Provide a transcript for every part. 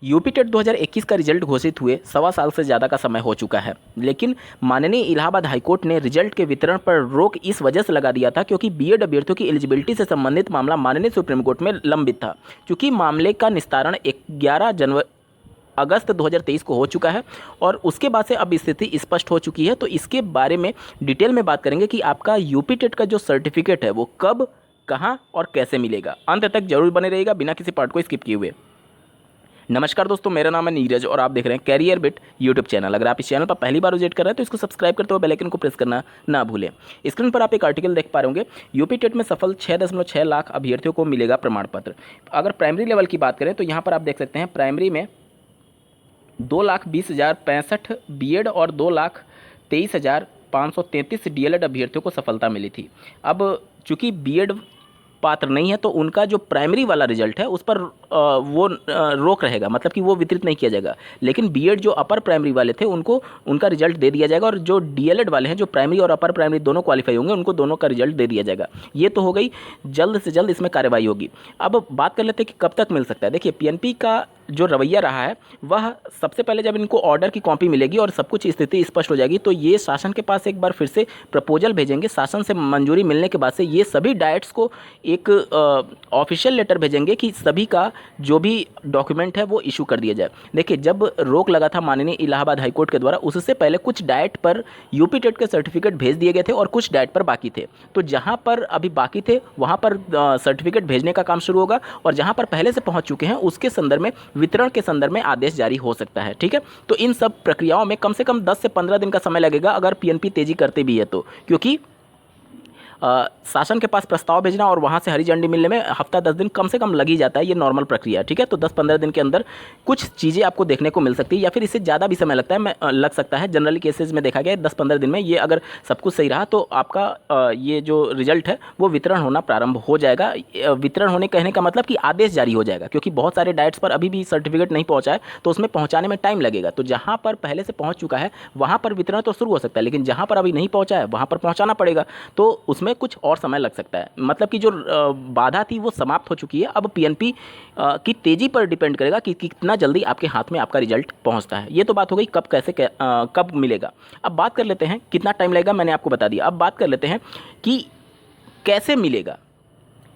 UP TET 2021 का result घोषित हुए 1.25 साल से ज़्यादा का समय हो चुका है, लेकिन माननीय इलाहाबाद हाईकोर्ट ने रिजल्ट के वितरण पर रोक इस वजह से लगा दिया था क्योंकि बीएड अभ्यर्थियों की एलिजिबिलिटी से संबंधित मामला माननीय सुप्रीम कोर्ट में लंबित था। क्योंकि मामले का निस्तारण 11 अगस्त 2023 को हो चुका है और उसके बाद से अब स्थिति स्पष्ट हो चुकी है। तो इसके बारे में डिटेल में बात करेंगे कि आपका यूपी टेट का जो सर्टिफिकेट है वो कब, कहाँ और कैसे मिलेगा। अंत तक जरूर बने रहिएगा बिना किसी पार्ट को स्किप किए हुए। नमस्कार दोस्तों, मेरा नाम है नीरज और आप देख रहे हैं कैरियर बिट यूट्यूब चैनल। अगर आप इस चैनल पर पहली बार विजिट कर रहे हैं तो इसको सब्सक्राइब करते हुए बेल आइकन को प्रेस करना ना भूलें। स्क्रीन पर आप एक आर्टिकल देख पा रहे होंगे, यूपी टेट में सफल 6.6 लाख अभ्यर्थियों को मिलेगा प्रमाण पत्र। अगर प्राइमरी लेवल की बात करें तो यहाँ पर आप देख सकते हैं प्राइमरी में 2,20,065 बीएड और 2,23,533 डीएलएड अभ्यर्थियों को सफलता मिली थी। अब चूंकि बीएड पात्र नहीं है तो उनका जो प्राइमरी वाला रिजल्ट है उस पर वो रोक रहेगा, मतलब कि वो वितरित नहीं किया जाएगा। लेकिन बीएड जो अपर प्राइमरी वाले थे उनको उनका रिजल्ट दे दिया जाएगा और जो डीएलएड वाले हैं जो प्राइमरी और अपर प्राइमरी दोनों क्वालिफाई होंगे उनको दोनों का रिजल्ट दे दिया जाएगा। ये तो हो गई, जल्द से जल्द इसमें कार्रवाई होगी। अब बात कर लेते हैं कि कब तक मिल सकता है। देखिए, पीएनपी का जो रवैया रहा है वह सबसे पहले जब इनको ऑर्डर की कॉपी मिलेगी और सब कुछ स्थिति स्पष्ट हो जाएगी तो ये शासन के पास एक बार फिर से प्रपोजल भेजेंगे। शासन से मंजूरी मिलने के बाद से ये सभी डाइट्स को एक ऑफिशियल लेटर भेजेंगे कि सभी का जो भी डॉक्यूमेंट है वो इशू कर दिया जाए। देखिए, जब रोक लगा था माननीय इलाहाबाद हाईकोर्ट के द्वारा उससे पहले कुछ डाइट पर यूपी टेट के सर्टिफिकेट भेज दिए गए थे और कुछ डाइट पर बाकी थे। तो जहाँ पर अभी बाकी थे वहाँ पर सर्टिफिकेट भेजने का काम शुरू होगा और जहाँ पर पहले से पहुँच चुके हैं उसके संदर्भ में वितरण के संदर्भ में आदेश जारी हो सकता है। ठीक है, तो इन सब प्रक्रियाओं में कम से कम 10 से 15 दिन का समय लगेगा अगर पीएनपी तेजी करते भी है तो, क्योंकि शासन के पास प्रस्ताव भेजना और वहाँ से हरी झंडी मिलने में हफ्ता 10 दिन कम से कम लग ही जाता है। ये नॉर्मल प्रक्रिया है। ठीक है, तो 10-15 दिन के अंदर कुछ चीज़ें आपको देखने को मिल सकती है या फिर इससे ज़्यादा भी समय लग सकता है। जनरली केसेस में देखा गया है 10-15 दिन में ये अगर सब कुछ सही रहा तो आपका ये जो रिजल्ट है वो वितरण होना प्रारंभ हो जाएगा। वितरण होने कहने का मतलब कि आदेश जारी हो जाएगा, क्योंकि बहुत सारे डाइट्स पर अभी भी सर्टिफिकेट नहीं पहुँचा है तो उसमें पहुँचाने में टाइम लगेगा। तो जहाँ पर पहले से पहुँच चुका है वहाँ पर वितरण तो शुरू हो सकता है, लेकिन जहाँ पर अभी नहीं पहुँचा है वहाँ पर पहुँचाना पड़ेगा, तो उसमें कुछ और समय लग सकता है। मतलब कि जो बाधा थी वो समाप्त हो चुकी है। अब पीएनपी की तेजी पर डिपेंड करेगा कि कितना जल्दी आपके हाथ में आपका रिजल्ट पहुंचता है। ये तो बात हो गई कब कैसे कब मिलेगा। अब बात कर लेते हैं कितना टाइम लगेगा, मैंने आपको बता दिया। अब बात कर लेते हैं कि कैसे मिलेगा।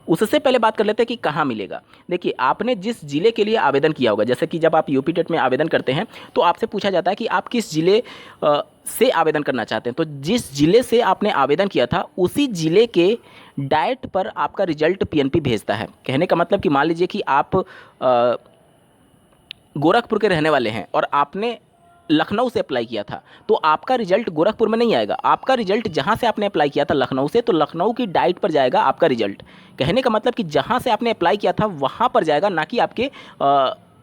उससे पहले बात कर लेते हैं कि कहाँ मिलेगा। देखिए, आपने जिस जिले के लिए आवेदन किया होगा, जैसे कि जब आप यूपी टेट में आवेदन करते हैं तो आपसे पूछा जाता है कि आप किस जिले से आवेदन करना चाहते हैं। तो जिस जिले से आपने आवेदन किया था उसी जिले के डाइट पर आपका रिजल्ट पीएनपी भेजता है। कहने का मतलब कि मान लीजिए कि आप गोरखपुर के रहने वाले हैं और आपने लखनऊ से अप्लाई किया था तो आपका रिजल्ट गोरखपुर में नहीं आएगा। आपका रिजल्ट जहां से आपने अप्लाई किया था लखनऊ से, तो लखनऊ की डाइट पर जाएगा आपका रिजल्ट। कहने का मतलब कि जहां से आपने अप्लाई किया था वहां पर जाएगा, ना कि आपके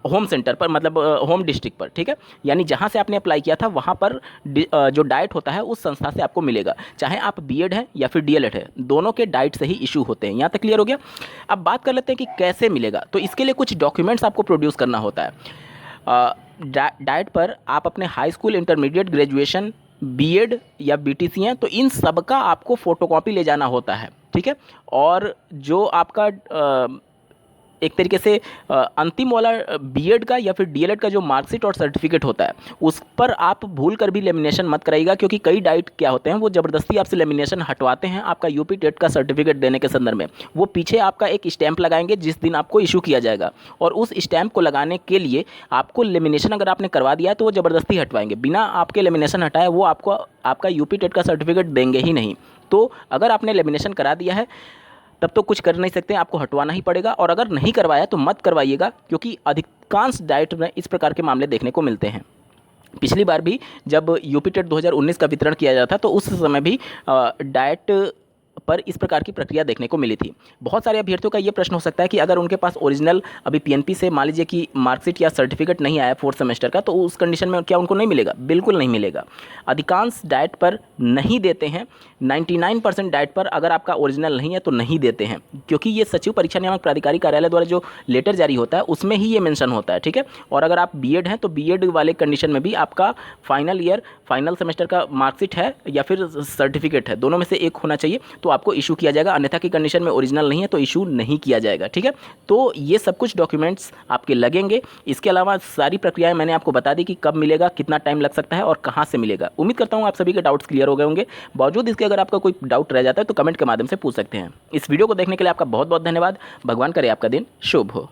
होम सेंटर पर, मतलब होम डिस्ट्रिक्ट पर। ठीक है, यानी जहां से आपने अप्लाई किया था वहां पर जो डाइट होता है उस संस्था से आपको मिलेगा, चाहे आप बीएड है या फिर डीएलएड है, दोनों के डाइट से ही इशू होते हैं। यहाँ तक क्लियर हो गया। अब बात कर लेते हैं कि कैसे मिलेगा। तो इसके लिए कुछ डॉक्यूमेंट्स आपको प्रोड्यूस करना होता है। डाइट पर आप अपने high school, intermediate, graduation, BEd या बीटीसी हैं तो इन सब का आपको फोटोकॉपी ले जाना होता है। ठीक है, और जो आपका एक तरीके से अंतिम वाला बीएड का या फिर डीएलएड का जो मार्कशीट और सर्टिफिकेट होता है उस पर आप भूल कर भी लेमिनेशन मत कराइएगा, क्योंकि कई डाइट क्या होते हैं वो ज़बरदस्ती आपसे लेमिनेशन हटवाते हैं आपका यूपी टेट का सर्टिफिकेट देने के संदर्भ में। वो पीछे आपका एक स्टैंप लगाएंगे जिस दिन आपको इशू किया जाएगा, और उस स्टैंप को लगाने के लिए आपको लेमिनेशन अगर आपने करवा दिया है तो वो ज़बरदस्ती हटवाएंगे। बिना आपके लेमिनेशन हटाए वो आपको आपका यूपी टेट का सर्टिफिकेट देंगे ही नहीं। तो अगर आपने लेमिनेशन करा दिया है तब तो कुछ कर नहीं सकते, आपको हटवाना ही पड़ेगा। और अगर नहीं करवाया तो मत करवाइएगा, क्योंकि अधिकांश डाइट में इस प्रकार के मामले देखने को मिलते हैं। पिछली बार भी जब यूपी टेट 2019 का वितरण किया जाता तो उस समय भी डाइट पर इस प्रकार की प्रक्रिया देखने को मिली थी। बहुत सारे अभ्यर्थियों का ये प्रश्न हो सकता है कि अगर उनके पास ओरिजिनल अभी पीएनपी से मान लीजिए कि मार्कशीट या सर्टिफिकेट नहीं आया 4th सेमेस्टर का, तो उस कंडीशन में क्या उनको नहीं मिलेगा? बिल्कुल नहीं मिलेगा। अधिकांश डाइट पर नहीं देते हैं। 99% डाइट पर अगर आपका ओरिजिनल नहीं है तो नहीं देते हैं, क्योंकि ये सचिव परीक्षा नियामक प्राधिकारी कार्यालय द्वारा जो लेटर जारी होता है उसमें ही ये मेंशन होता है। ठीक है, और अगर आप बीएड हैं तो बीएड वाले कंडीशन में भी आपका फाइनल ईयर, फाइनल सेमेस्टर का मार्कशीट है या फिर सर्टिफिकेट है, दोनों में से एक होना चाहिए। तो तो आपको इशू किया जाएगा, अन्यथा की कंडीशन में ओरिजिनल नहीं है तो इशू नहीं किया जाएगा। ठीक है, तो ये सब कुछ डॉक्यूमेंट्स आपके लगेंगे। इसके अलावा सारी प्रक्रियाएं मैंने आपको बता दी कि कब मिलेगा, कितना टाइम लग सकता है और कहाँ से मिलेगा। उम्मीद करता हूँ आप सभी के डाउट्स क्लियर हो गए होंगे। बावजूद इसके अगर आपका कोई डाउट रह जाता है तो कमेंट के माध्यम से पूछ सकते हैं। इस वीडियो को देखने के लिए आपका बहुत बहुत धन्यवाद। भगवान करे आपका दिन शुभ हो।